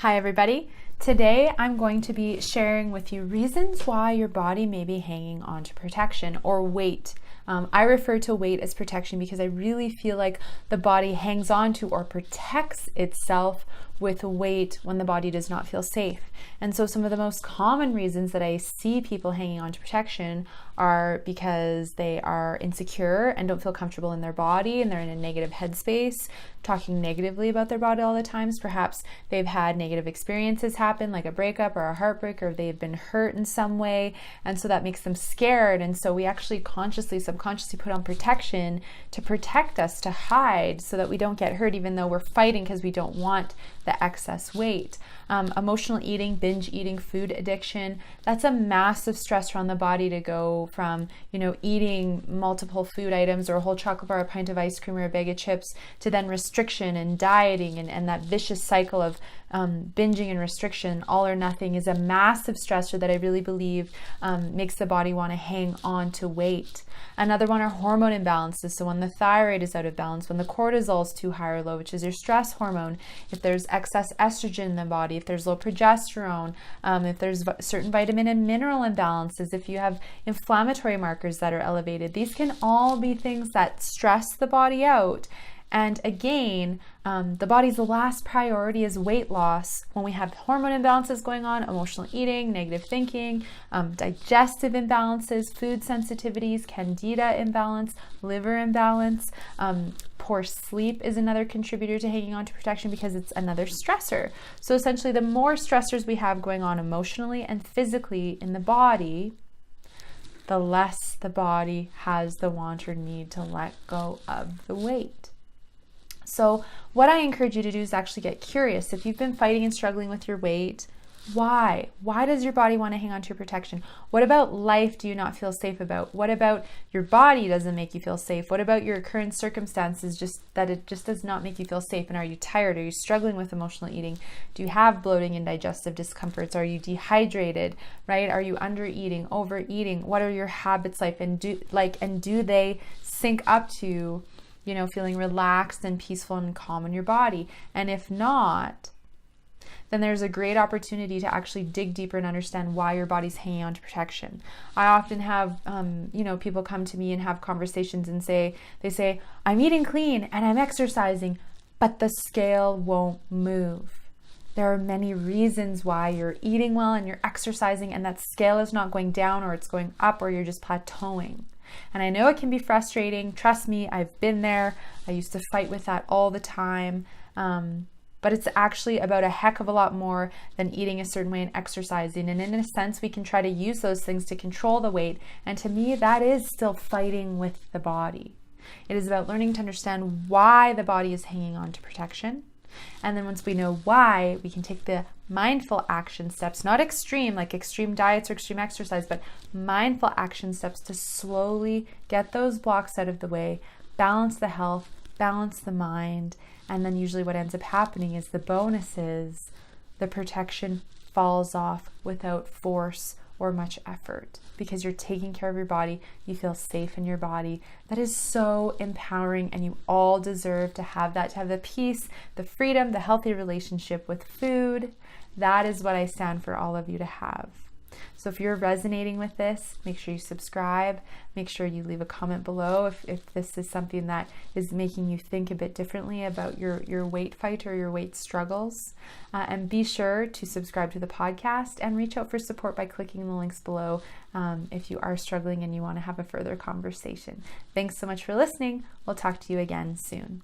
Hi everybody. Today I'm going to be sharing with you reasons why your body may be hanging on to protection or weight. I refer to weight as protection because I really feel like the body hangs on to or protects itself with weight when the body does not feel safe. And so some of the most common reasons that I see people hanging on to protection are because they are insecure and don't feel comfortable in their body and they're in a negative headspace, talking negatively about their body all the times. Perhaps they've had negative experiences happen, like a breakup or a heartbreak, or they've been hurt in some way, and so that makes them scared. And so we actually consciously, subconsciously put on protection to protect us, to hide so that we don't get hurt, even though we're fighting because we don't want the excess weight. Emotional eating, binge eating, food addiction, that's a massive stressor on the body to go from, eating multiple food items or a whole chocolate bar, a pint of ice cream, or a bag of chips, to then restriction and dieting and that vicious cycle of binging and restriction, all or nothing, is a massive stressor that I really believe makes the body want to hang on to weight. Another one are hormone imbalances. So when the thyroid is out of balance, when the cortisol is too high or low, which is your stress hormone, if there's excess estrogen in the body, if there's low progesterone, if there's certain vitamin and mineral imbalances, if you have inflammatory markers that are elevated, these can all be things that stress the body out. And again, the body's last priority is weight loss. When we have hormone imbalances going on, emotional eating, negative thinking, digestive imbalances, food sensitivities, candida imbalance, liver imbalance, poor sleep is another contributor to hanging on to protection because it's another stressor. So essentially, the more stressors we have going on emotionally and physically in the body, the less the body has the want or need to let go of the weight. So what I encourage you to do is actually get curious. If you've been fighting and struggling with your weight, why? Why does your body want to hang on to your protection? What about life do you not feel safe about? What about your body doesn't make you feel safe? What about your current circumstances, just that it just does not make you feel safe? And are you tired? Are you struggling with emotional eating? Do you have bloating and digestive discomforts? Are you dehydrated, right? Are you under eating, overeating? What are your habits like? And do they sync up to feeling relaxed and peaceful and calm in your body? And if not, then there's a great opportunity to actually dig deeper and understand why your body's hanging on to protection. I often have, people come to me and have conversations and they say, I'm eating clean and I'm exercising, but the scale won't move. There are many reasons why you're eating well and you're exercising and that scale is not going down, or it's going up, or you're just plateauing. And I know it can be frustrating. Trust me, I've been there. I used to fight with that all the time. But it's actually about a heck of a lot more than eating a certain way and exercising. And in a sense, we can try to use those things to control the weight. And to me, that is still fighting with the body. It is about learning to understand why the body is hanging on to protection. And then once we know why, we can take the mindful action steps, not extreme, like extreme diets or extreme exercise, but mindful action steps to slowly get those blocks out of the way, balance the health, balance the mind. And then usually what ends up happening is the bonus is the protection falls off without force or much effort, because you're taking care of your body, you feel safe in your body. That is so empowering, and you all deserve to have that, to have the peace, the freedom, the healthy relationship with food. That is what I stand for all of you to have. So if you're resonating with this, make sure you subscribe. Make sure you leave a comment below if this is something that is making you think a bit differently about your weight fight or your weight struggles. And be sure to subscribe to the podcast and reach out for support by clicking the links below if you are struggling and you want to have a further conversation. Thanks so much for listening. We'll talk to you again soon.